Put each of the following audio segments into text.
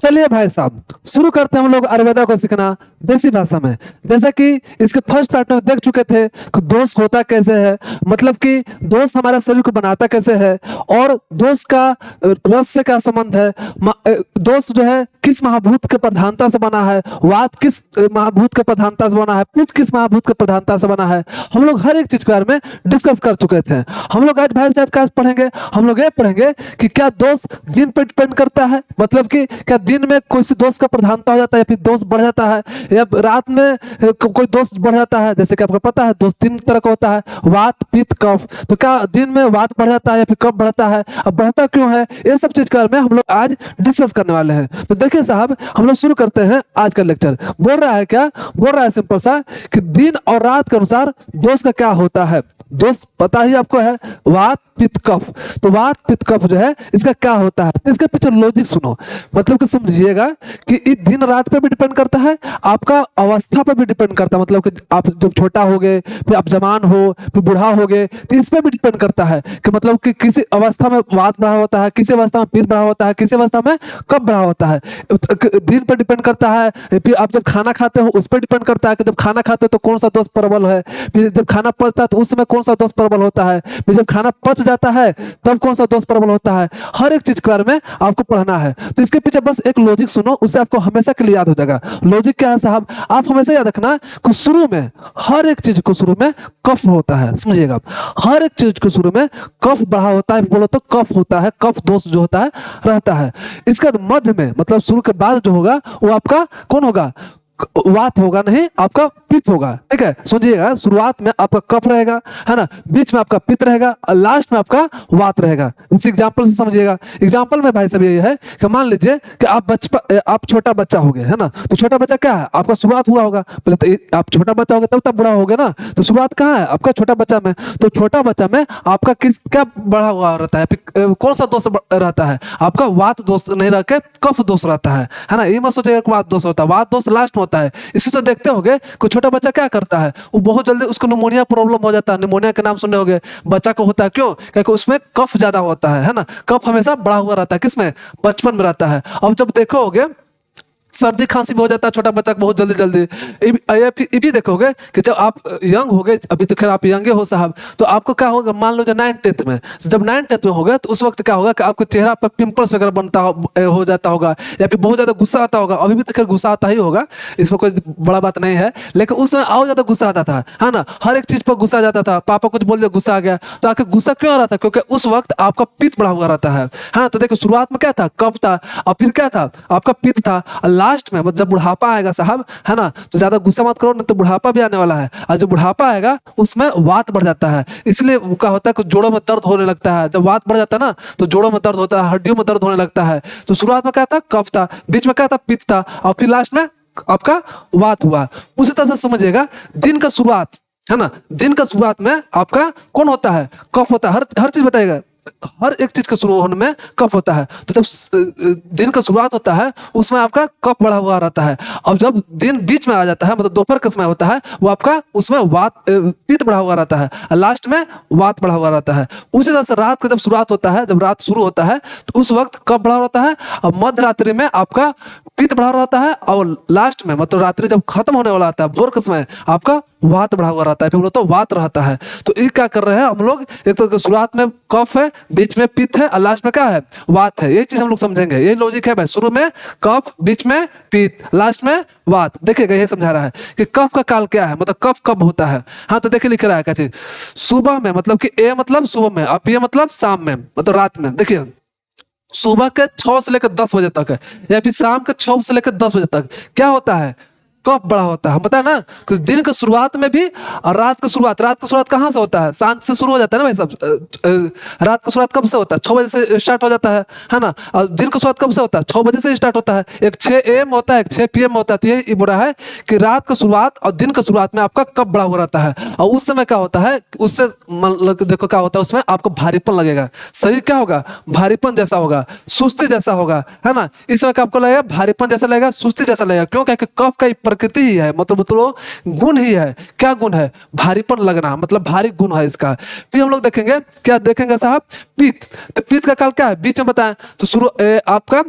चलिए भाई साहब शुरू करते हैं हम लोग आयुर्वेदा को सीखना देसी भाषा में। जैसा कि इसके फर्स्ट पार्ट में देख चुके थे कि दोष होता कैसे है, मतलब कि दोष हमारे शरीर को बनाता कैसे है और दोष का रस से क्या संबंध है, दोष जो है किस महाभूत के प्रधानता से बना है, वात किस महाभूत के प्रधानता से बना है, पित्त किस महाभूत के प्रधानता से बना है। हम लोग हर एक चीज के बारे में डिस्कस कर चुके थे। हम लोग आज भाई साहब क्या पढ़ेंगे, हम लोग ये पढ़ेंगे कि क्या दोष दिन पर डिपेंड करता है, मतलब कि क्या दिन में कोई सी दोष का प्रधानता हो जाता है या फिर दोष बढ़ जाता है, या रात में कोई दोष बढ़ जाता है। जैसे कि आपको पता है दोष तीन तरह का होता है, वात पित्त कफ। तो क्या दिन में वात बढ़ जाता है या फिर कफ बढ़ता है, अब बढ़ता क्यों है, ये सब चीज के बारे में हम लोग आज डिस्कस करने वाले हैं। तो देखिए साहब हम लोग शुरू करते हैं आज का लेक्चर। बोल रहा है क्या, बोल रहा है सिंपल सा कि दिन और रात के अनुसार दोष का क्या होता है। दोष पता ही आपको है, वात पित्त कफ। तो वात पित्त कफ जो है इसका क्या होता है, इसके पीछे लॉजिक सुनो, मतलब कि समझिएगा कि इस दिन रात पे भी डिपेंड करता है, आपका अवस्था पे भी डिपेंड करता है, मतलब कि आप जब छोटा हो गए, फिर आप जवान हो, फिर बूढ़ा हो गए, तो इस पे भी डिपेंड करता है कि मतलब कि किसी अवस्था में वात बढ़ा होता है, किसी अवस्था में पित्त बढ़ा होता है, किसी अवस्था में कफ बढ़ा होता है। दिन पर डिपेंड करता है, फिर आप जब खाना खाते हो उस पर डिपेंड करता है कि जब खाना खाते हो तो कौन सा दोष प्रबल है, फिर जब खाना पचता है तो उस समय कौन सा दोष प्रबल होता है, फिर जब खाना पच जाता है तब कौन सा दोष प्रबल होता है। हर एक चीज के बारे में आपको पढ़ना है। तो इसके पीछे बस एक लॉजिक सुनो, उससे आपको हमेशा के लिए याद हो जाएगा। लॉजिक क्या है साहब, आप हमेशा याद रखना कि शुरू में हर एक चीज को शुरू में कफ होता है, समझिएगा। हर एक चीज को शुरू में कफ बढ़ा होता है, बोलो तो कफ होता है, कफ दोष जो होता है रहता है। इसका मध्य में मतलब शुरू के बाद जो होगा वो आपका कौन होगा, वात होगा, नहीं आपका पित्त होगा। ठीक है, समझिएगा, शुरुआत में आपका कफ रहेगा, है ना, बीच में आपका पित्त रहेगा और लास्ट में आपका वात रहेगा। इस एग्जांपल से समझिएगा। एग्जांपल में भाई साहब ये है कि मान लीजिए कि आप छोटा बच्चा हो गए, है ना, तो छोटा बच्चा क्या है, आपका शुरुआत हुआ होगा, पहले तो आप छोटा बच्चा होगा तब बड़ा हो गया ना, तो शुरुआत कहाँ है आपका छोटा बच्चा में। तो छोटा बच्चा में आपका किस क्या बढ़ा हुआ रहता है, कौन सा दोष रहता है, आपका वात दोष नहीं रह के कफ दोष रहता है ना। ये मत सोचिएगा कि वात दोष होता है, वात दोष लास्ट में होता है। इसी तो देखते होंगे कोई छोटा बच्चा क्या करता है, वो बहुत जल्दी उसको निमोनिया प्रॉब्लम हो जाता है। निमोनिया के नाम सुने होंगे, बच्चा को होता है क्यों, क्योंकि उसमें कफ ज्यादा होता है ना। कफ हमेशा बढ़ा हुआ रहता है, किसमें, बचपन में रहता है। अब जब देखोगे सर्दी खांसी भी हो जाता है छोटा बच्चा को बहुत जल्दी जल्दी। ये भी देखोगे कि जब आप यंग हो गए, अभी तो खैर आप यंगे हो साहब, तो आपको क्या होगा, मान लो जो 9th-10th में, जब 9th-10th में होगा तो उस वक्त क्या होगा कि आपके चेहरा पर पिंपल्स वगैरह बनता हो जाता होगा, या फिर बहुत ज्यादा गुस्सा आता होगा। अभी भी तो खैर गुस्सा आता ही होगा, इसमें कोई बड़ा बात नहीं है, लेकिन उस समय और ज्यादा गुस्सा आता था, है ना। हर एक चीज पर गुस्सा आ जाता था, पापा कुछ बोल दिया गुस्सा आ गया, तो आखिर गुस्सा क्यों आ रहा था, क्योंकि उस वक्त आपका पित्त बढ़ा हुआ रहता है ना। तो देखो शुरुआत में क्या था, कफ था, और फिर क्या था, आपका पित्त था, और लास्ट में जब बुढ़ापा आएगा साहब, है ना, तो ज्यादा गुस्सा मत करो, नहीं तो बुढ़ापा भी आने वाला है। और जब बुढ़ापा आएगा उसमें वात बढ़ जाता है, इसलिए क्या होता है कि जोड़ों में दर्द होने लगता है। जब वात बढ़ जाता है ना तो जोड़ों में दर्द होता है, हड्डियों में दर्द होने लगता है। तो शुरुआत में क्या था, कफ था, बीच में क्या था, पित्त था, और फिर लास्ट में आपका वात हुआ। उसी तरह से समझिएगा, दिन का शुरुआत है ना, दिन का शुरुआत में आपका कौन होता है, कफ होता है। हर चीज बताएगा, हर एक चीज का शुरू होने में कफ होता है। तो जब दिन का शुरुआत होता है उसमें आपका कफ बढ़ा हुआ रहता है। अब जब दिन बीच में आ जाता है, मतलब दोपहर का समय होता है, वो आपका उसमें वात पित्त बढ़ा हुआ रहता है, लास्ट में वात बढ़ा हुआ रहता है। उसी तरह से रात का जब शुरुआत होता है, जब रात शुरू होता है तो उस वक्त कफ बढ़ा रहता है, और मध्य रात्रि में आपका पित्त बढ़ा रहता है, और लास्ट में मतलब रात्रि जब खत्म होने वाला आता है, भोर के समय आपका वात बढ़ा हुआ रहता है, फिर बोलो तो वात रहता है। तो ये क्या कर रहे हैं हम लोग, एक तो शुरुआत में कफ है, बीच में पित्त है, और लास्ट में क्या है, वात है। ये चीज हम लोग समझेंगे, ये लॉजिक है भाई। शुरू में कफ, बीच में पित्त, लास्ट में वात। देखिएगा ये समझा रहा है कि कफ का काल क्या है, मतलब कफ कब होता है। हाँ तो देखिए लिख रहा है क्या चीज, सुबह में, मतलब कि ए मतलब सुबह में, और ये मतलब शाम में, मतलब रात में। देखिए सुबह के 6 से लेकर 10 बजे तक है, या फिर शाम के 6 से लेकर 10 बजे तक क्या होता है, कफ बड़ा होता है। हम बताए ना कि दिन के शुरुआत में भी, और रात का शुरुआत कहाँ से होता है, सांझ से शुरू हो जाता है ना भाई साहब। रात का शुरुआत कब से होता है, 6 बजे से स्टार्ट हो जाता है ना। और दिन का शुरुआत कब से होता है, 6 बजे से स्टार्ट होता है। एक 6 AM होता है, एक 6 PM होता है। तो ये बोला है कि रात का शुरुआत और दिन का शुरुआत में आपका कफ बड़ा हुआ रहता है, और उस समय क्या होता है, उससे देखो क्या होता है, उसमें आपको भारीपन लगेगा, शरीर क्या होगा, भारीपन जैसा होगा, सुस्ती जैसा होगा, है ना। इस समय आपको लगेगा भारीपन जैसा लगेगा, सुस्ती जैसा लगेगा। क्यों, क्या कफ का प्रकृति ही है, मतलब वो गुण ही है। क्या गुण है? भारीपन लगना, मतलब भारी गुण है इसका। फिर हम लोग देखेंगे, क्या देखेंगे साहब? पित्त। तो पित्त का काल क्या है? बीच में बताएं तो शुरू आपका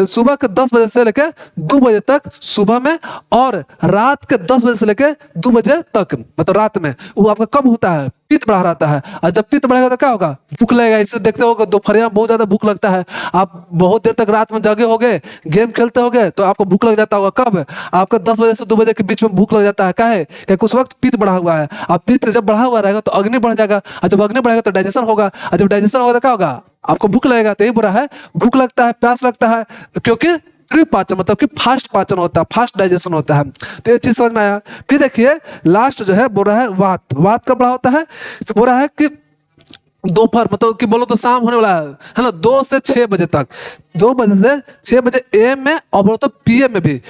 सुबह के 10 बजे से लेकर 2 बजे तक सुबह में, और रात के 10 बजे से लेकर 2 बजे तक मतलब रात में, वो आपका कब होता है? पित्त बढ़ा रहता है। और जब पित्त बढ़ेगा तो क्या होगा? भूख लगेगा। इसे देखते होगा दोपहर में बहुत ज्यादा भूख लगता है, आप बहुत देर तक रात में जगे होगे, गेम खेलते होगे, तो आपको भूख लग जाता होगा। कब? आपका 10 बजे से 2 बजे के बीच में भूख लग जाता है। क्या है? क्योंकि उस वक्त पित्त बढ़ा हुआ है। अब पित्त जब बढ़ा हुआ रहेगा तो अग्नि बढ़ जाएगा, और जब अग्नि बढ़ेगा तो डाइजेशन होगा, और जब डाइजेशन होगा तो क्या होगा? आपको भूख लगेगा। तो यही बुरा है, भूख लगता है, प्यास लगता है, क्योंकि त्रिपाचन मतलब कि फास्ट पाचन होता है, फास्ट डाइजेशन होता है। तो ये चीज समझ में आया। फिर देखिए लास्ट जो है बोल रहा है वात। वात कब बड़ा होता है? तो बोल रहा है कि दोपहर मतलब कि बोलो तो शाम होने वाला है ना, 2 से 6 बजे तक, 2 बजे से 6 बजे एम में, और बोलो तो पीएम में भी।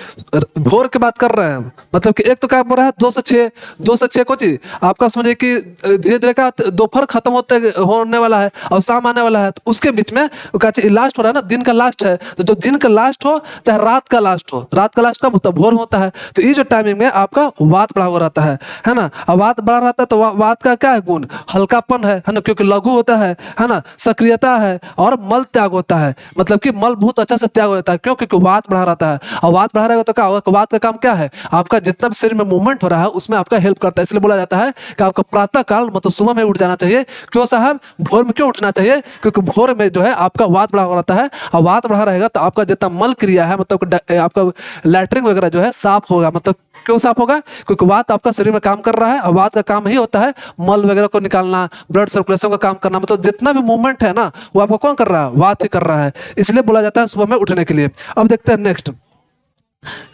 भोर की बात कर रहे हैं, मतलब कि एक तो क्या बोल रहा है 2 से 6, 2 से 6 को चीज आपका समझिए कि धीरे धीरे का दोपहर खत्म होने वाला है और शाम आने वाला है, तो उसके बीच में लास्ट हो रहा है ना, दिन का लास्ट है। तो जो दिन का लास्ट हो चाहे रात का लास्ट हो, रात का लास्ट कब होता है? भोर में होता है। तो ये जो टाइमिंग में आपका वात बढ़ा हुआ रहता है ना। और वात बढ़ा रहता है तो वात का क्या है गुण? हल्कापन है ना, क्योंकि लघु होता है ना, सक्रियता है, और मल त्याग होता है, मतलब कि मल बहुत अच्छा से त्याग होता है। क्यों? क्योंकि वात बढ़ा रहता है, और वात बढ़ा रहेगा तो क्या होगा? वात का काम क्या है? आपका जितना भी शरीर में मूवमेंट हो रहा है उसमें आपका हेल्प करता है। इसलिए बोला जाता है कि आपका प्रातः काल मतलब सुबह में उठ जाना चाहिए। क्यों साहब? भोर में क्यों उठना चाहिए? क्योंकि भोर में जो है आपका वात बढ़ा रहता है, और वात बढ़ा रहेगा तो आपका जितना मल क्रिया है, मतलब आपका लैट्रिन वगैरह जो है साफ होगा। मतलब क्यों साफ होगा? क्योंकि वात आपका शरीर में काम कर रहा है, और वात का काम ही होता है मल वगैरह को निकालना, ब्लड सर्कुलेशन का काम करना। मतलब जितना भी मूवमेंट है ना, वो आपको कौन कर रहा है? वात ही कर रहा है। इसलिए बोला जाता है सुबह में उठने के लिए। अब देखते हैं नेक्स्ट।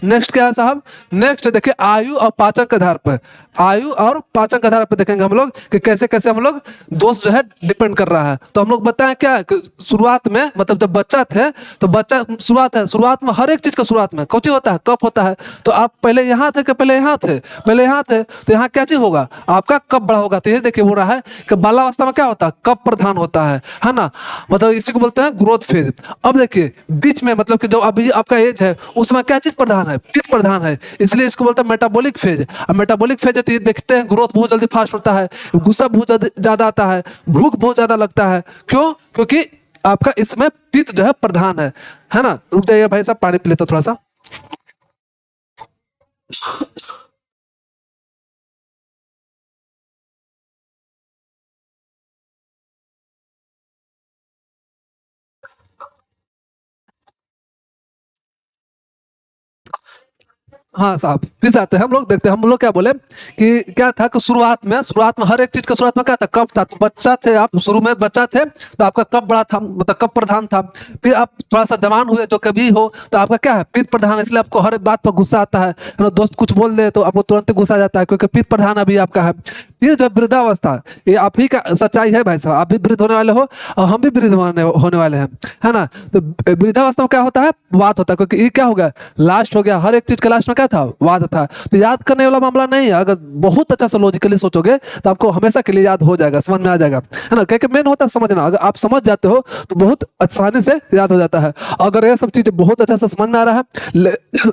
नेक्स्ट क्या है साहब? नेक्स्ट देखिए आयु और पाचन के आधार पर, आयु और पाचन के आधार पर देखेंगे हम लोग कि कैसे कैसे हम लोग दोष जो है डिपेंड कर रहा है। तो हम लोग बताएं क्या है कि शुरुआत में मतलब जब बच्चा थे तो बच्चा शुरुआत है, शुरुआत में हर एक चीज का शुरुआत में कौन होता है? कप होता है। तो आप पहले यहाँ थे कि पहले यहाँ थे? पहले यहाँ थे, तो यहाँ क्या चीज होगा? आपका कप बड़ा होगा। तो ये देखिए बोल रहा है कि बाल्यावस्था में क्या होता है? कप प्रधान होता है ना, मतलब इसी को बोलते हैं ग्रोथ फेज। अब देखिए बीच में मतलब कि जो अभी आपका एज है उसमें क्या चीज प्रधान है? पित्त प्रधान है, इसलिए इसको बोलते हैं मेटाबॉलिक फेज। अब मेटाबॉलिक फेज तो ये देखते हैं ग्रोथ बहुत जल्दी फास्ट होता है, गुस्सा बहुत ज्यादा आता है, भूख बहुत ज्यादा लगता है। क्यों? क्योंकि आपका इसमें पित्त जो है प्रधान है ना। रुक जाइए भाई साहब, पानी पी लेता थोड़ा सा। हाँ साहब, फिर से आते हैं हम लोग, देखते हैं हम लोग क्या बोले कि क्या था कि शुरुआत में हर एक चीज का शुरुआत में क्या था? कब था। तो बच्चा थे आप, शुरू में बच्चा थे तो आपका कब बड़ा था, मतलब कब प्रधान था। फिर आप थोड़ा सा जवान हुए जो कभी हो तो आपका क्या है? पित्त प्रधान है, इसलिए आपको हर एक बात पर गुस्सा आता है ना, दोस्त कुछ बोल दे तो आपको तुरंत गुस्सा आ जाता है, क्योंकि पित्त प्रधान अभी आपका है। फिर जो वृद्धावस्था, ये आप ही का सच्चाई है भाई साहब, आप भी वृद्ध होने वाले हो और हम भी वृद्ध होने वाले हैं, है ना। तो वृद्धावस्था में क्या होता है? वात होता है, क्योंकि ये क्या हो गया? लास्ट हो गया। हर एक चीज के लास्ट में क्या था? वात था। तो याद करने वाला मामला नहीं है, अगर बहुत अच्छा से लॉजिकली सोचोगे तो आपको हमेशा के लिए याद हो जाएगा, समझ में आ जाएगा, है ना। क्योंकि मेन होता है समझना। अगर आप समझ जाते हो तो बहुत आसानी से याद हो जाता है। अगर ये सब चीजें बहुत अच्छा से समझ में आ रहा है,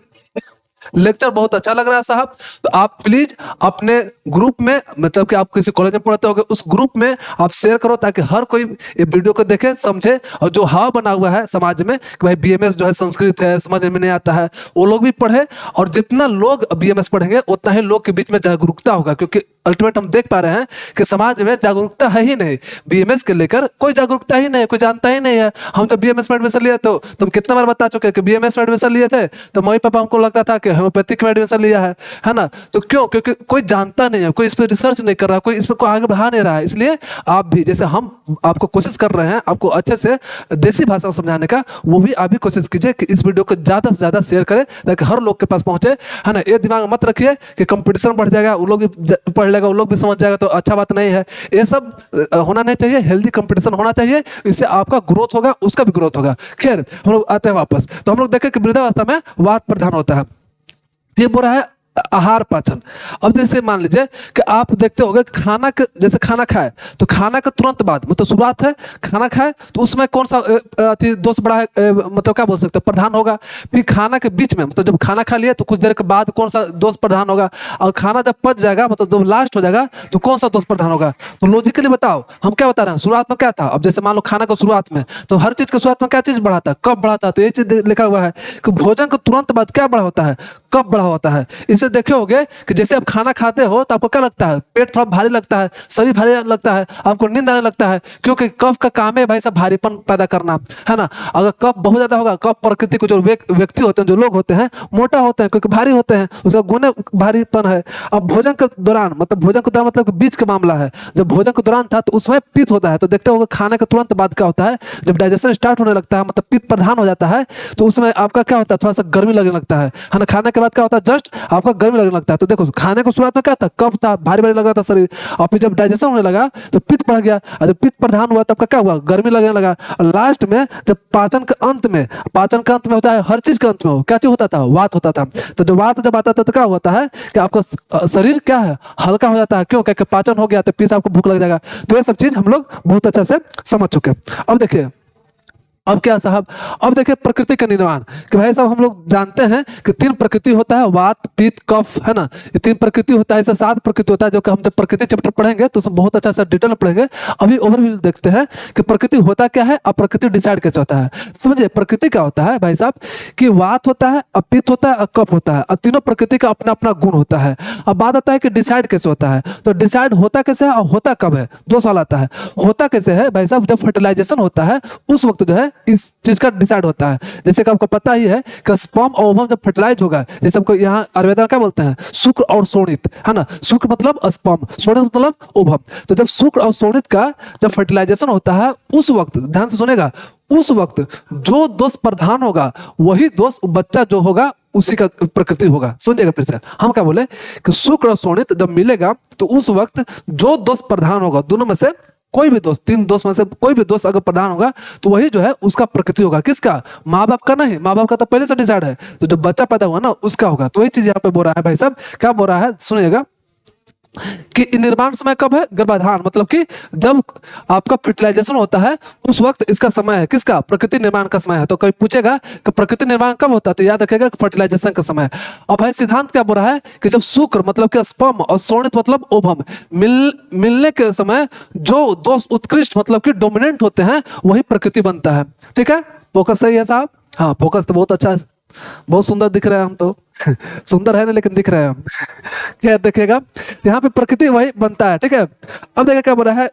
लेक्चर बहुत अच्छा लग रहा है साहब, तो आप प्लीज अपने ग्रुप में, मतलब कि आप किसी कॉलेज में पढ़ते होगे उस ग्रुप में आप शेयर करो, ताकि हर कोई ये वीडियो को देखे, समझे। और जो हाव बना हुआ है समाज में कि भाई बीएमएस जो है संस्कृत है, समझ में नहीं आता है, वो लोग भी पढ़े। और जितना लोग बीएमएस पढ़ेंगे उतना ही लोग के बीच में जागरूकता होगा, क्योंकि अल्टीमेट हम देख पा रहे हैं कि समाज में जागरूकता है ही नहीं। बीएमएस के लेकर कोई जागरूकता ही नहीं, कोई जानता ही नहीं है। हम जब बीएमएस में एडमिशन लिए तो तुम कितना बार बता चुके कि बीएमएस में एडमिशन लिए थे तो मम्मी पापा हमको लगता था कि होम्योपैथिक में एडमिशन लिया है ना। तो क्यों? क्योंकि कोई जानता नहीं है, कोई इस पर रिसर्च नहीं कर रहा, कोई इस पर कोई आगे बढ़ा नहीं रहा है। इसलिए आप भी जैसे हम आपको कोशिश कर रहे हैं आपको अच्छे से देसी भाषा में समझाने का, वो भी आप भी कोशिश कीजिए कि इस वीडियो को ज्यादा से ज्यादा शेयर करें ताकि हर लोग के पास पहुंचे, है ना। ये दिमाग में मत रखिए कि कंपटीशन बढ़ जाएगा, वो लोग भी पढ़ लेगा, वो लोग भी समझ जाएगा तो अच्छा बात नहीं है। ये सब होना नहीं चाहिए, हेल्दी कंपटीशन होना चाहिए, इससे आपका ग्रोथ होगा, उसका भी ग्रोथ होगा। खैर हम लोग आते हैं वापस, तो हम लोग देखें कि वृद्धावस्था में वात प्रधान होता है। ये बोल रहा है आहार पाचन। अब जैसे मान लीजिए कि आप देखते होंगे खाना के, जैसे खाना खाए तो खाना के तुरंत बाद मतलब शुरुआत है, खाना खाए तो उसमें कौन सा दोष बड़ा है, मतलब क्या बोल सकते हैं, प्रधान होगा। फिर खाना के बीच में मतलब जब खाना खा लिया तो कुछ देर के बाद कौन सा दोष प्रधान होगा, और खाना जब पच जाएगा मतलब जब लास्ट हो जाएगा तो कौन सा दोष प्रधान होगा। तो लॉजिकली बताओ हम क्या बता रहे हैं, शुरुआत में क्या था। अब जैसे मान लो खाना को शुरुआत में, तो हर चीज के शुरुआत में क्या चीज बढ़ाता है, कब बढ़ाता है, तो ये चीज लिखा हुआ है कि भोजन के तुरंत बाद क्या बड़ा होता है, कब बड़ा होता है। इसे देखे होगे कि जैसे आप खाना खाते हो तो आपको क्या लगता है, पेट थोड़ा भारी लगता है, शरीर भारी लगता है, आपको नींद आने लगता है, क्योंकि कफ का काम है भाई साहब भारीपन पैदा करना, है ना। अगर कफ बहुत ज्यादा होगा, कफ प्रकृति को जो व्यक्ति होते हैं, जो लोग होते हैं मोटा होते हैं क्योंकि भारी होते हैं, उसका गुण भारीपन है। अब भोजन के दौरान मतलब भोजन के दौरान मतलब बीच का मामला है, जब भोजन के दौरान था तो उसमें पित्त होता है। तो देखते होगा खाने के तुरंत बाद क्या होता है, जब डाइजेशन स्टार्ट होने लगता है मतलब पित्त प्रधान हो जाता है, तो उसमें आपका क्या होता है, थोड़ा सा गर्मी लगने लगता है ना। खाने के बाद क्या होता है, जस्ट आपका गर्मी लगने लगता है। तो देखो खाने को शुरुआत में क्या था, कब था, भारी भारी लग रहा था शरीर, और फिर जब डाइजेशन होने लगा तो पित्त बढ़ गया, और जब पित्त प्रधान हुआ तब क्या हुआ, गर्मी लगने लगा। और लास्ट में जब पाचन के अंत में, पाचन के अंत में होता है, हर चीज के अंत में क्या चीज होता था, वात होता था। तो जब वात जब आता था तो क्या होता है कि आपका शरीर क्या है, हल्का हो जाता है। क्यों, क्या पाचन हो गया तो फिर आपको भूख लग जाएगा। तो ये सब चीज हम लोग बहुत अच्छा से समझ चुके हैं। अब देखिए अब क्या साहब, अब देखिए प्रकृति का निर्माण, कि भाई साहब हम लोग जानते हैं कि 3 प्रकृति होता है, वात पित्त कफ, है ना। ये 3 प्रकृति होता है, ऐसा 7 प्रकृति होता है, जो कि हम जब प्रकृति चैप्टर पढ़ेंगे तो उसमें बहुत अच्छा सा डिटेल में पढ़ेंगे। अभी ओवरव्यू देखते हैं कि प्रकृति होता क्या है और प्रकृति डिसाइड कैसे होता है। समझिए प्रकृति क्या होता है भाई साहब, कि वात होता है, पित्त होता है और कफ होता है, और तीनों प्रकृति का अपना अपना गुण होता है। अब बात आता है कि डिसाइड कैसे होता है, तो डिसाइड होता कैसे है और होता कब है, 2 सवाल आता है। होता कैसे है भाई साहब, जब फर्टिलाइजेशन होता है उस वक्त जो है इस चीज का डिसाइड होता है। जैसे कि आपको पता ही है कि स्पर्म और ओवम जब फर्टिलाइज होगा, जैसे हमको यहाँ आयुर्वेद में क्या बोलते हैं, शुक्र और शोणित, है ना। शुक्र मतलब स्पर्म, शोणित मतलब ओवम। तो जब शुक्र और शोणित का जब फर्टिलाइजेशन होता है उस वक्त, ध्यान से सुनेगा, उस वक्त जो दोष प्रधान होगा वही दोष बच्चा जो होगा उसी का प्रकृति होगा। समझिएगा फिर से, हम क्या बोले कि शुक्र और शोणित जब मिलेगा तो उस वक्त जो दोष प्रधान होगा, दोनों में से कोई भी दोस्त, 3 दोस्त में से कोई भी दोस्त अगर प्रधान होगा तो वही जो है उसका प्रकृति होगा। किसका, माँ बाप का नहीं, माँ बाप का तो पहले से डिसाइड है, तो जब बच्चा पैदा हुआ ना उसका होगा। तो वही चीज यहाँ पे बोल रहा है भाई साहब, क्या बोल रहा है सुनिएगा, कि निर्माण समय कब है, गर्भाधान, मतलब कि जब आपका फर्टिलाइजेशन होता है उस वक्त इसका समय है, किसका, प्रकृति निर्माण का समय है। तो कोई पूछेगा कि प्रकृति निर्माण कब होता है, तो याद रखेगा फर्टिलाइजेशन का समय। अब भाई सिद्धांत क्या बोल रहा है कि जब शुक्र मतलब कि स्पर्म और शोणित मतलब ओवम मिलने के समय जो दोष उत्कृष्ट मतलब कि डोमिनेंट होते हैं वही प्रकृति बनता है। ठीक है, फोकस सही है साहब, हाँ फोकस तो बहुत अच्छा है, बहुत सुंदर दिख रहे हैं हम तो सुंदर है ना लेकिन दिख रहे हैं हम क्या देखिएगा, यहाँ पे प्रकृति वही बनता है। ठीक है, अब देखिए क्या बोल रहा है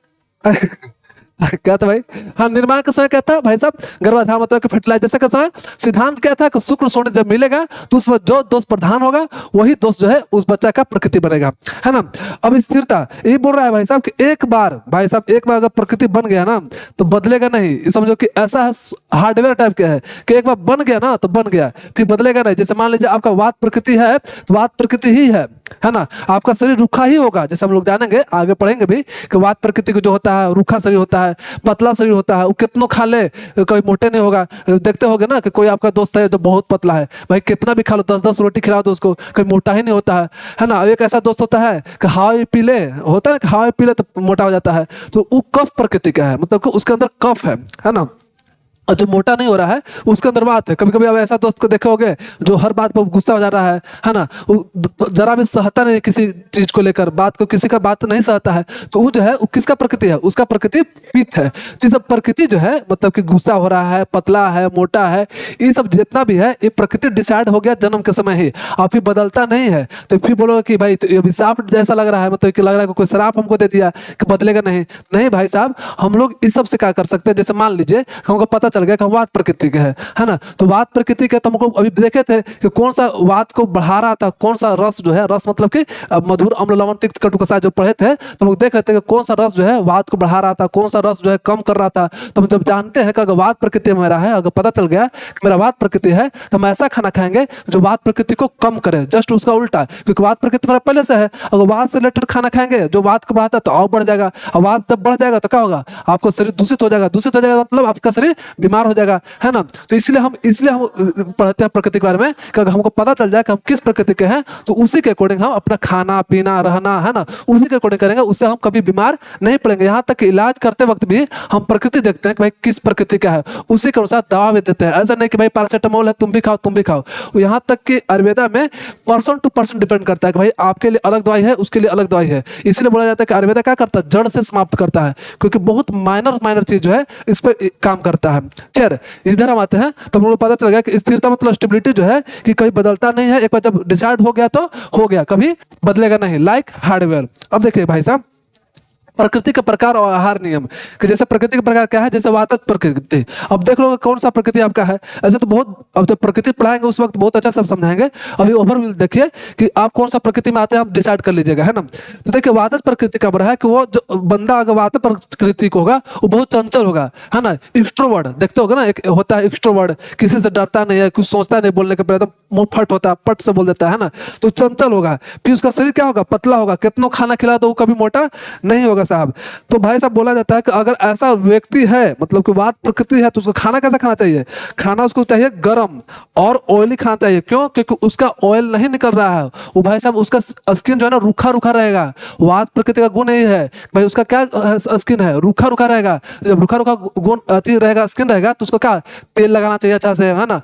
क्या था भाई, हाँ निर्माण का समय क्या था भाई साहब, गर्भाधान मतलब कि फर्टिलाइजेशन का समय। सिद्धांत क्या था कि शुक्र शोणित जब मिलेगा तो उसमें जो दोष प्रधान होगा वही दोष जो है उस बच्चा का प्रकृति बनेगा, है ना। अब स्थिरता यही बोल रहा है भाई साहब कि एक बार भाई साहब, एक बार अगर प्रकृति बन गया ना तो बदलेगा नहीं। समझो कि ऐसा हार्डवेयर टाइप का है कि एक बार बन गया ना तो बन गया, फिर बदलेगा नहीं। जैसे मान लीजिए आपका वात प्रकृति है तो वात प्रकृति ही है ना, आपका शरीर रूखा ही होगा। जैसे हम लोग जानेंगे आगे पढ़ेंगे भी कि वात प्रकृति को जो होता है रूखा शरीर होता है, पतला शरीर होता है, वो कितना खा ले कोई मोटे नहीं होगा। देखते होगे ना कि कोई आपका दोस्त है जो बहुत पतला है, भाई कितना भी खा लो, 10-10 रोटी खिला दो उसको, कोई मोटा ही नहीं होता है ना। एक ऐसा दोस्त होता है कि हवा पी ले, होता है ना कि हवा पी ले तो मोटा हो जाता है, तो वो कफ प्रकृति का है, मतलब कि उसके अंदर कफ है ना। और जो मोटा नहीं हो रहा है उसके अंदर बात है। कभी कभी आप ऐसा दोस्त को देखे होगे जो हर बात पर गुस्सा हो जा रहा है ना, वो जरा भी सहता नहीं किसी चीज को लेकर, बात को किसी का बात नहीं सहता है, तो वो जो है वो किसका प्रकृति है, उसका प्रकृति पित्त है। तो सब प्रकृति जो है मतलब कि गुस्सा हो रहा है, पतला है, मोटा है, ये सब जितना भी है ये प्रकृति डिसाइड हो गया जन्म के समय ही, और फिर बदलता नहीं है। तो फिर बोलोगे कि भाई तो अभिशाप जैसा लग रहा है, मतलब कि लग रहा है कि कोई श्राप हमको दे दिया कि बदलेगा नहीं। नहीं भाई साहब, हम लोग इस सब से क्या कर सकते हैं, जैसे मान लीजिए हमको पता चल गया कि हम वात प्रकृति के है ना, तो वात प्रकृति के तो हमको अभी देखे थे कि कौन सा वात को बढ़ा रहा था, कौन सा रस जो है, रस मतलब कि मधुर अम्ल लवण तिक्त कटु कषाय जो पढ़े थे, तो हम लोग देख रहे थे कि कौन सा रस जो है वात को बढ़ा रहा था, कौन सा रस जो है कम कर रहा था। तो हम जब जानते हैं कि अगर वात प्रकृति मेरा है, अगर पता चल गया कि मेरा वात प्रकृति है, तो हम ऐसा खाना खाएंगे जो वात प्रकृति को कम करे, जस्ट उसका उल्टा, क्योंकि वात प्रकृति मेरा पहले से है। अगर वात से रिलेटेड खाना खाएंगे जो वात को बढ़ाता है तो और बढ़ जाएगा, और वात जब बढ़ जाएगा तो क्या होगा, आपको शरीर दूषित हो जाएगा। दूषित हो जाएगा मतलब आपका शरीर बीमार हो जाएगा, है ना। तो इसलिए हम पढ़ते हैं प्रकृति के बारे में कि अगर हमको पता चल जाए कि हम किस प्रकृति के हैं तो उसी के अकॉर्डिंग हम अपना खाना पीना रहना, है ना, उसी के अकॉर्डिंग करेंगे, उससे हम कभी बीमार नहीं पड़ेंगे। यहाँ तक कि इलाज करते वक्त भी हम प्रकृति देखते हैं कि भाई किस प्रकृति का है, उसी के अनुसार दवा भी देते हैं। ऐसा नहीं कि भाई पैरासिटामोल है तुम भी खाओ तुम भी खाओ। यहाँ तक कि आयुर्वेदा में पर्सन टू पर्सन डिपेंड करता है कि भाई आपके लिए अलग दवाई है उसके लिए अलग दवाई है। इसलिए बोला जाता है कि आयुर्वेदा क्या करता है, जड़ से समाप्त करता है, क्योंकि बहुत माइनर चीज जो है इस पर काम करता है। खैर इधर हम आते हैं तो हम लोग को पता चल गया कि स्थिरता मतलब स्टेबिलिटी जो है कि कभी बदलता नहीं है, एक बार जब डिसाइड हो गया तो हो गया, कभी बदलेगा नहीं, लाइक हार्डवेयर। अब देखिए भाई साहब प्रकृति के प्रकार और आहार नियम कि जैसे प्रकृति के प्रकार क्या है, जैसे वातज प्रकृति। अब देख लो कौन सा प्रकृति आपका है। ऐसे तो बहुत, अब जब प्रकृति पढ़ाएंगे उस वक्त बहुत अच्छा सब समझाएंगे। अभी ओवरव्यू देखिए कि आप कौन सा प्रकृति में आते हैं, आप डिसाइड कर लीजिएगा, है ना। तो देखिए वातज प्रकृति का बड़ा है कि वो जो बंदा अगर वातज प्रकृति को होगा वो बहुत चंचल होगा, है ना। एक्सट्रोवर्ड देखते होगा ना, एक होता है एक्सट्रोवर्ड, किसी से डरता नहीं है, कुछ सोचता नहीं, बोलने के पहले मुंह फट होता है, पट से बोल देता है ना, तो चंचल होगा। फिर उसका शरीर क्या होगा, पतला होगा, कितना खाना खिला तो वो कभी मोटा नहीं होगा साहब। तो भाई साहब बोला जाता है कि अगर ऐसा व्यक्ति है, मतलब कि वात प्रकृति है, तो उसको खाना कैसा खाना चाहिए, खाना उसको चाहिए गर्म और ऑयली खाना चाहिए। क्यों, क्योंकि उसका ऑयल नहीं निकल रहा है, वो भाई साहब उसका स्किन जो है ना रूखा रूखा रहेगा। वात प्रकृति का गुण यही है भाई, उसका क्या स्किन है, रूखा रूखा रहेगा। जब रूखा रूखा गुण अति रहेगा, स्किन रहेगा, तो उसको क्या तेल लगाना चाहिए अच्छा से, है ना,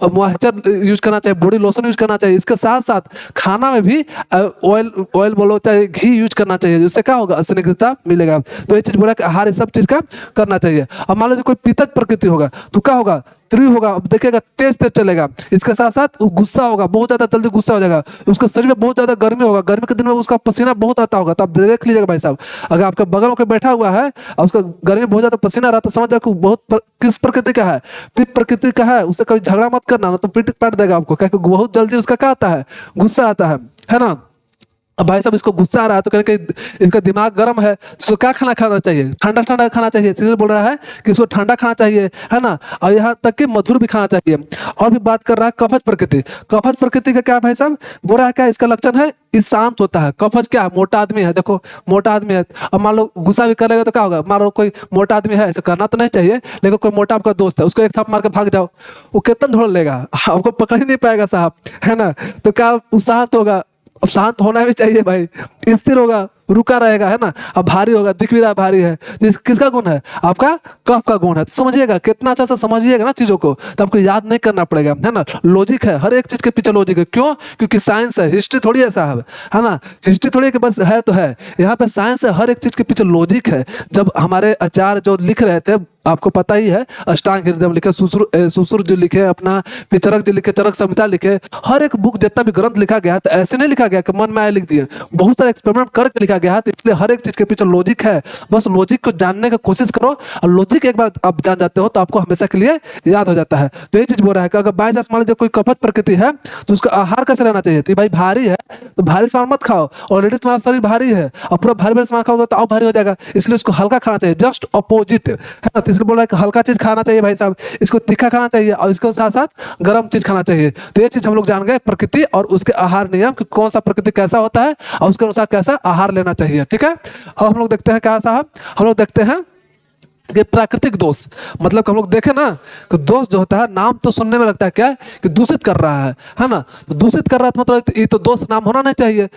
मॉइस्चर यूज करना चाहिए, बॉडी लोशन यूज करना चाहिए। इसके साथ साथ खाना में भी ऑयल बोलो चाहे घी यूज करना चाहिए, जिससे क्या होगा, स्निग्धता मिलेगा। तो ये चीज बोला कि आहार सब चीज का करना चाहिए। अब मान लो कोई पित्तज प्रकृति होगा तो क्या होगा, तीव्र होगा, अब देखिएगा तेज तेज चलेगा। इसके साथ साथ गुस्सा होगा, बहुत ज्यादा जल्दी गुस्सा हो जाएगा। उसके शरीर में बहुत ज्यादा गर्मी होगा, गर्मी के दिन में उसका पसीना बहुत आता होगा। तो आप देख लीजिएगा भाई साहब, अगर आपके बगल में कोई बैठा हुआ है और उसका गर्मी बहुत ज्यादा पसीना आ रहा, तो समझ जाए बहुत किस प्रकृति का है, पित्त प्रकृति का है। उससे कभी झगड़ा मत करना, ना तो पीठ काट देगा आपको, क्योंकि बहुत जल्दी उसका क्या आता है, गुस्सा आता है ना। अब भाई साहब इसको गुस्सा आ रहा है तो कहीं इनका दिमाग गर्म है, इसको क्या खाना खाना चाहिए, ठंडा ठंडा खाना चाहिए। इसलिए बोल रहा है कि इसको ठंडा खाना चाहिए, है ना, और यहाँ तक कि मधुर भी खाना चाहिए। और भी बात कर रहा है कफज प्रकृति। कफज प्रकृति का क्या भाई साहब बोल रहा है, क्या इसका लक्षण है, इस शांत होता है। कफज क्या है, मोटा आदमी है, देखो मोटा आदमी है। अब मान लो गुस्सा भी करेगा तो क्या होगा, मान लो कोई मोटा आदमी है, ऐसा करना तो नहीं चाहिए, लेकिन कोई मोटा आपका दोस्त है, उसको एक थप मार के भाग जाओ, वो कितना धोड़ लेगा, आपको पकड़ ही नहीं पाएगा साहब, है ना। तो क्या शांत होगा, अब शांत होना भी चाहिए भाई, स्थिर होगा, रुका रहेगा, है ना। अब भारी होगा, दिख भी रहा भारी है, किसका गुण है, आपका कफ का गुण है। तो समझिएगा कितना अच्छा से समझिएगा ना चीजों को, तो आपको याद नहीं करना पड़ेगा, है ना। लॉजिक है, हर एक चीज के पीछे लॉजिक है। क्यों, क्योंकि साइंस है, हिस्ट्री थोड़ी है साहब, है ना। हिस्ट्री थोड़ी है कि बस है तो है, यहाँ पे साइंस है, हर एक चीज के पीछे लॉजिक है। जब हमारे आचार्य जो लिख रहे थे, आपको पता ही है, अष्टांग हृदय लिखे, सुसुर जो लिखे अपना, फिर चरक जो लिखे, चरक संहिता लिखे, हर एक बुक जितना भी ग्रंथ लिखा गया तो ऐसे नहीं लिखा गया कि मन में आए लिख दिए, बहुत सारे एक्सपेरिमेंट करके लिखा गया है। तो इसलिए हर एक चीज के पीछे लॉजिक है, बस लॉजिक को जानने की कोशिश करो, और लॉजिक एक बार आप जान जाते हो तो आपको हमेशा के लिए याद हो जाता है। तो ये चीज बोल रहा है कि अगर बाय चांस मान लीजिए कोई कफज प्रकृति है तो उसका आहार कैसे रहना चाहिए। तो भाई भारी है तो भारी सामान मत खाओ, ऑलरेडी तुम्हारा शरीर भारी है और पूरा भारी भारी सामान खाओगे तो और भारी हो जाएगा, इसलिए उसको हल्का खाना चाहिए, जस्ट अपोजिट, है ना। तो इसलिए बोल रहा है कि हल्का चीज खाना चाहिए भाई साहब, इसको तीखा खाना चाहिए और इसके साथ साथ गर्म चीज खाना चाहिए। तो ये चीज हम लोग जान गए प्रकृति और उसके आहार नियम कि कौन सा प्रकृति कैसा होता है और उसके अनुसार कैसा आहार लेना चाहिए, ठीक है। अब हम लोग देखते हैं क्या साहब, हम लोग देखते हैं कि प्राकृतिक दोष, मतलब हम लोग देखें ना कि दोष जो होता है, नाम तो सुनने में लगता है क्या है कि दूषित कर रहा है ना। तो दूषित कर रहा है तो मतलब ये तो दोष नाम होना नहीं चाहिए।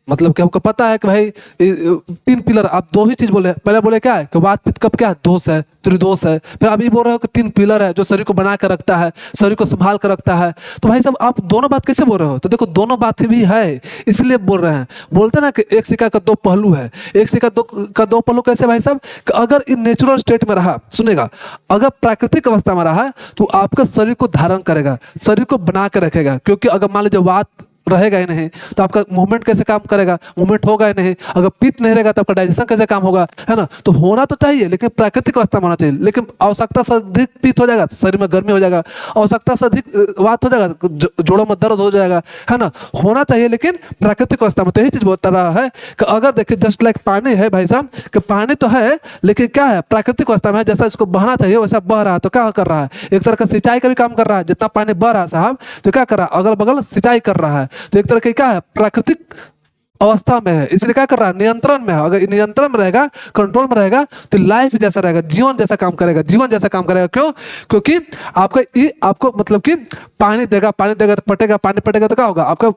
मतलब कि हमको पता है कि भाई तीन पिलर, आप दो ही चीज बोले, पहले बोले क्या है कि वात पित्त कफ क्या है, दोष है, त्रिदोष है। फिर आप ये बोल रहे हो कि तीन पिलर है जो शरीर को बना कर रखता है, शरीर को संभाल कर रखता है। तो भाई साहब आप दोनों बात कैसे बोल रहे हो, तो देखो दोनों बात भी है, इसलिए बोल रहे हैं। बोलते हैं ना कि एक सिक्का का दो पहलू है, एक सिक्का का दो पहलू कैसे भाई साहब, कि अगर इन नेचुरल स्टेट में रहा, सुनेगा, अगर प्राकृतिक अवस्था में रहा तो आपका शरीर को धारण करेगा, शरीर को बना कर रखेगा। क्योंकि अगर मान लीजिए वात रहेगा ही नहीं तो आपका मूवमेंट कैसे काम करेगा, मूवमेंट होगा ही नहीं। अगर पित्त नहीं रहेगा तो आपका डाइजेशन कैसे काम होगा, है ना। तो होना तो चाहिए लेकिन प्राकृतिक अवस्था में होना चाहिए। लेकिन आवश्यकता से अधिक पित्त हो जाएगा तो शरीर में गर्मी हो जाएगा, आवश्यकता से अधिक वात हो जाएगा तो जोड़ों में दर्द हो जाएगा, है ना। होना चाहिए लेकिन प्राकृतिक अवस्था में। तो यही चीज बता रहा है कि अगर देखिए जस्ट लाइक पानी है भाई साहब, कि पानी तो है लेकिन क्या है, प्राकृतिक अवस्था में है, जैसा इसको बहना चाहिए वैसा बह रहा है। तो क्या कर रहा है, एक तरह का सिंचाई का भी काम कर रहा है। जितना पानी बह रहा है साहब तो क्या कर रहा है, अगल बगल सिंचाई कर रहा है। तो एक तरह की क्या है, प्राकृतिक अवस्था में है, इसलिए क्या कर रहा है, नियंत्रण में है। अगर नियंत्रण में रहेगा, कंट्रोल में रहेगा, तो लाइफ जैसा रहेगा, जीवन जैसा काम करेगा, जीवन जैसा काम करेगा। क्यों? क्योंकि आपका ये आपको मतलब कि पानी देगा, पानी देगा तो पटेगा, पानी पटेगा तो क्या होगा, आपका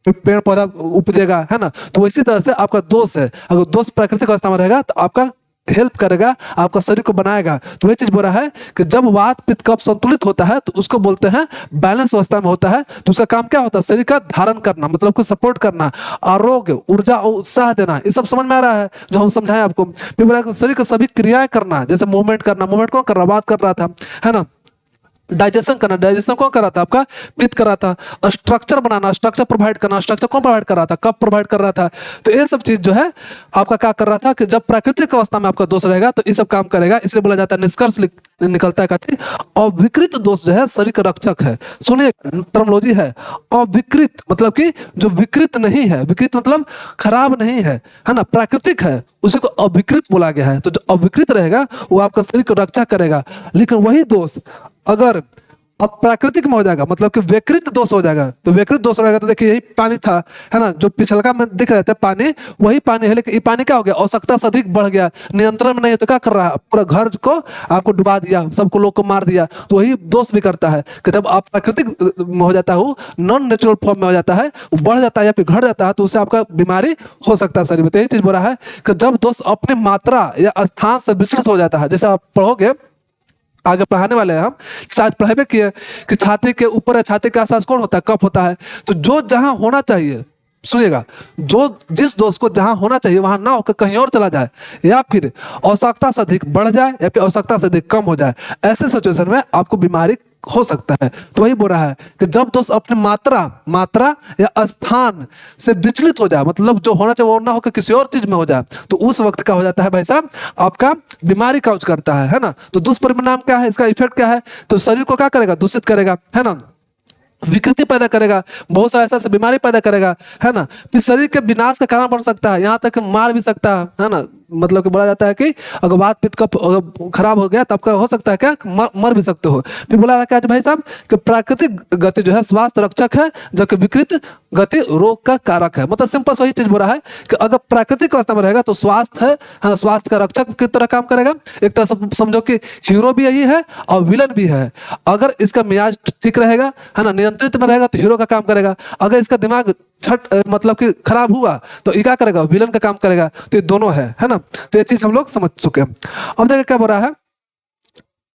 पेड़ पौधा उपजेगा, है ना। तो इसी तरह से आपका दोष है, अगर दोष प्राकृतिक अवस्था में रहेगा तो आपका हेल्प करेगा, आपका शरीर को बनाएगा। तो वही चीज बोल रहा है कि जब वात पित्त कफ संतुलित होता है तो उसको बोलते हैं बैलेंस अवस्था में होता है। तो उसका काम क्या होता है, शरीर का धारण करना, मतलब को सपोर्ट करना, आरोग्य, ऊर्जा और उत्साह देना। ये सब समझ में आ रहा है जो हम समझाएं आपको। फिर बोला कि शरीर का सभी क्रियाएं करना, जैसे मूवमेंट करना, मूवमेंट कौन कर रहा, बात कर रहा था, है ना। डाइजेशन करना, डाइजेशन कौन कर रहा था, आपका पित्त कर रहा था। स्ट्रक्चर बनाना, स्ट्रक्चर प्रोवाइड करना, स्ट्रक्चर कौन प्रोवाइड कर रहा था, कब प्रोवाइड कर रहा था। तो ये सब चीज जो है आपका क्या कर रहा था कि जब प्राकृतिक अवस्था में आपका दोष रहेगा तो ये सब काम करेगा। इसलिए बोला जाता है, निष्कर्ष निकलता है कहते अविकृत दोष जो है शरीर का रक्षक है। सुनिए टर्मोलॉजी है, अविकृत मतलब कि जो विकृत नहीं है, विकृत मतलब खराब नहीं है ना, प्राकृतिक है, उसी को अविकृत बोला गया है। तो जो अविकृत रहेगा वो आपका शरीर को रक्षा करेगा। लेकिन वही दोष अगर अब प्राकृतिक में हो जाएगा, मतलब कि विकृत दोष हो जाएगा, तो विकृत दोष रहेगा तो देखिए यही पानी था, है ना, जो पिछलका में दिख रहे थे पानी, वही पानी है, लेकिन ये पानी क्या हो गया, आवश्यकता से अधिक बढ़ गया, नियंत्रण में नहीं है, तो क्या कर रहा है, पूरा घर को आपको डुबा दिया, सबको लोग को मार दिया। तो वही दोष भी करता है कि जब आप प्राकृतिक में हो जाता है, नॉन नेचुरल फॉर्म में हो जाता है, वो बढ़ जाता है या फिर घट जाता है, तो उससे आपका बीमारी हो सकता है शरीर में। तो यही चीज बोल रहा है कि जब दोष अपनी मात्रा या स्थान से विचलित हो जाता है, जैसे आप पढ़ोगे आगे पढ़ाने वाले हैं हम, शायद पढ़ाई किए कि छाती के ऊपर या छाती के आसपास कौन होता है, कफ होता है। तो जो जहां होना चाहिए, सुनिएगा, जो जिस दोष को जहां होना चाहिए वहां ना होकर कहीं और चला जाए, या फिर आवश्यकता से अधिक बढ़ जाए, या फिर आवश्यकता से अधिक कम हो जाए, ऐसे सिचुएशन में आपको बीमारी हो सकता है। तो वही बोल रहा है कि जब दोष अपनी मात्रा या स्थान से विचलित हो जाए, मतलब जो होना चाहिए वो ना होकर किसी और चीज में हो जाए, तो उस वक्त क्या हो जाता है भाई साहब, आपका बीमारी काउज करता है ना। तो दुष्परिणाम क्या है, इसका इफेक्ट क्या है, तो शरीर को क्या करेगा, दूषित करेगा, है ना, विकृति पैदा करेगा, बहुत सारा ऐसा बीमारी पैदा करेगा, है ना। फिर शरीर के विनाश का कारण बन सकता है, यहाँ तक मार भी सकता है ना। मतलब कि बोला जाता है कि अगर वात पित्त का खराब हो गया तब का हो सकता है क्या, मर भी सकते हो। फिर बोला रहा क्या भाई साहब कि प्राकृतिक गति जो है स्वास्थ्य रक्षक है, जबकि विकृत गति रोग का कारक है। मतलब सिंपल वही चीज बोल रहा है कि अगर प्राकृतिक अवस्था में रहेगा तो स्वास्थ्य है, स्वास्थ्य का रक्षक की तरह काम करेगा। एक तरह से समझो कि हीरो भी यही है और विलन भी है। अगर इसका मिजाज ठीक रहेगा, है ना, नियंत्रित में रहेगा, तो हीरो का काम करेगा। अगर इसका दिमाग मतलब कि खराब हुआ तो ये क्या करेगा, विलन का काम करेगा। तो ये दोनों है ना। तो ये चीज हम लोग समझ चुके हैं। अब देखिए क्या बोल रहा है,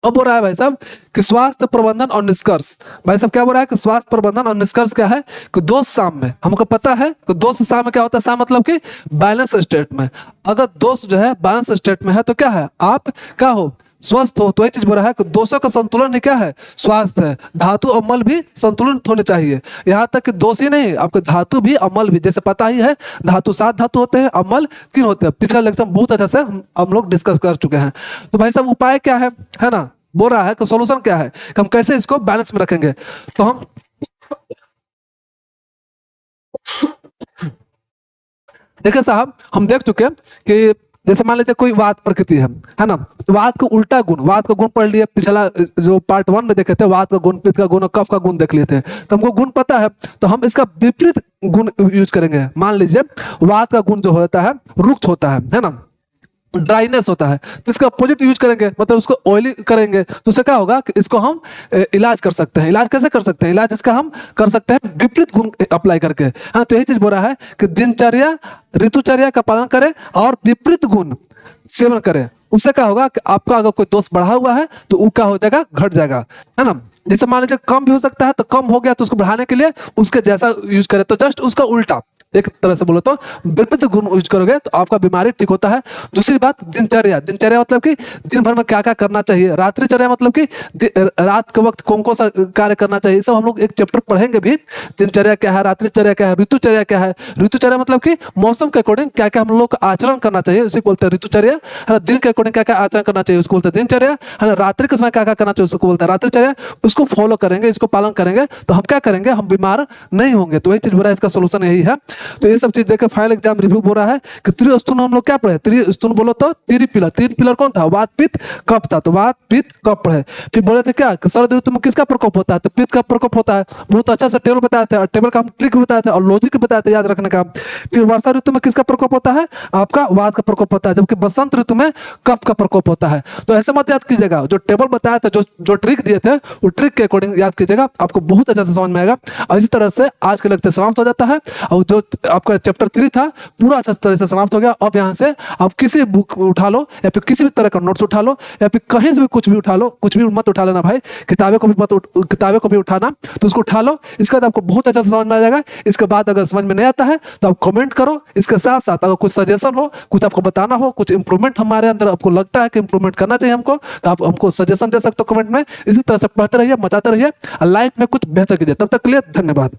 अब बोल रहा है भाई साहब कि स्वास्थ्य प्रबंधन और निष्कर्ष। भाई साहब क्या बोल रहा है कि स्वास्थ्य प्रबंधन और निष्कर्ष क्या है कि दोष साम में, हमको पता है कि दोष साम में क्या होता है, साम मतलब कि बैलेंस स्टेट में। अगर दोष जो है बैलेंस स्टेट में है तो क्या है, आप क्या हो, स्वस्थ हो। तो ये चीज बोल रहा है कि दोषों का संतुलन ही क्या है, स्वास्थ्य है। धातु और मल भी संतुलित होने चाहिए। यहाँ तक कि दोष ही नहीं, आपके धातु भी और मल भी, जैसे पता ही है धातु 7 धातु होते हैं और मल 3 होते हैं। पिछला लेक्चर बहुत अच्छा से हम लोग डिस्कस कर चुके हैं। तो भाई साहब उपाय क्या है ना, बोल रहा है कि सोल्यूशन क्या है कि हम कैसे इसको बैलेंस में रखेंगे। तो हम देखिए साहब, हम देख चुके हैं कि जैसे मान लीजिए कोई वात प्रकृति है ना, तो वात का उल्टा गुण, वात का गुण पढ़ लिए, पिछला जो पार्ट 1 में देखे थे, वात का गुण, पित्त का गुण और कफ का गुण देख लिए थे। तो हमको गुण पता है, तो हम इसका विपरीत गुण यूज करेंगे। मान लीजिए वात का गुण जो होता है रुक्ष होता है ना, ड्राइनेस होता है, तो इसका अपोजिट यूज करेंगे, मतलब उसको ऑयली करेंगे। तो उससे क्या होगा कि इसको हम इलाज कर सकते हैं। इलाज कैसे कर सकते हैं, इलाज इसका हम कर सकते हैं विपरीत गुण अप्लाई करके, है ना। तो यही चीज बोल रहा है कि दिनचर्या ऋतुचर्या का पालन करें और विपरीत गुण सेवन करें। उससे क्या होगा कि आपका अगर कोई दोष बढ़ा हुआ है तो वो क्या हो जाएगा, घट जाएगा, है ना। जैसे मान लीजिए कम भी हो सकता है, तो कम हो गया तो उसको बढ़ाने के लिए उसके जैसा यूज करें। तो जस्ट उसका उल्टा, एक तरह से बोलो तो विपरीत गुण यूज करोगे तो आपका बीमारी ठीक होता है। दूसरी बात दिनचर्या, दिनचर्या मतलब कि दिन भर में क्या क्या करना चाहिए। रात्रिचर्या मतलब कि रात के वक्त कौन कौन सा कार्य करना चाहिए, सब हम लोग एक चैप्टर पढ़ेंगे भी। दिनचर्या क्या है, रात्रिचर्या क्या है, ऋतुचर्या क्या है। ऋतुचर्या मतलब कि मौसम के अकॉर्डिंग क्या क्या हम लोग का आचरण करना चाहिए, उसी को बोलते हैं ऋतुचर्या, है ना। दिन के अकॉर्डिंग क्या क्या आचरण करना चाहिए, उसको बोलते हैं दिनचर्या, है ना। रात्रि के समय क्या क्या करना चाहिए, उसको बोलते हैं रात्रिचर्या। उसको फॉलो करेंगे, इसको पालन करेंगे तो हम क्या करेंगे, हम बीमार नहीं होंगे। तो वही चीज बोला, इसका सोल्यूशन यही है। तो ये सब चीज देकर फाइनल एग्जाम रिव्यू बोल रहा है कि त्रिस्तुन हम लोग क्या पढ़े, त्रिस्तुन बोलो तो तीन पिलर कौन था, वात पित्त कफ था, तो वात पित्त कफ पढ़े। फिर बोले थे क्या कि शरद ऋतु में किसका प्रकोप होता है, तो पित्त का प्रकोप होता है। बहुत अच्छा से टेबल बताया था, टेबल का हम ट्रिक बताया था और लॉजिक बताया था याद रखने का। फिर वर्षा ऋतु में किसका प्रकोप होता है, आपका वात का प्रकोप होता है, जबकि बसंत ऋतु में कफ का प्रकोप होता है। तो ऐसे मत याद कीजिएगा, जो टेबल बताया था, जो ट्रिक दिए थे, वो ट्रिक के अकॉर्डिंग याद कीजिएगा, आपको बहुत अच्छा से समझ में आएगा। और इसी तरह से आज के लेक्चर समाप्त हो जाता है और जो आपका चैप्टर 3 था पूरा अच्छा तरह से समाप्त हो गया। अब यहाँ से आप किसी भी बुक उठा लो या फिर किसी भी तरह का नोट्स उठा लो या फिर कहीं से भी कुछ भी उठा लो, कुछ भी मत उठा लेना भाई, किताबें को भी उठाना, तो उसको उठा लो। इसके बाद आपको बहुत अच्छा से समझ में आ जाएगा। इसके बाद अगर समझ में नहीं आता है तो आप कमेंट करो। इसके साथ साथ अगर कुछ सजेशन हो, कुछ आपको बताना हो, कुछ इंप्रूवमेंट हमारे अंदर आपको लगता है कि इंप्रूवमेंट करना चाहिए हमको, तो आप हमको सजेशन दे सकते हो कमेंट में। इसी तरह से पढ़ते रहिए, मचाते रहिए, लाइफ में कुछ बेहतर कीजिए। तब तक के लिए धन्यवाद।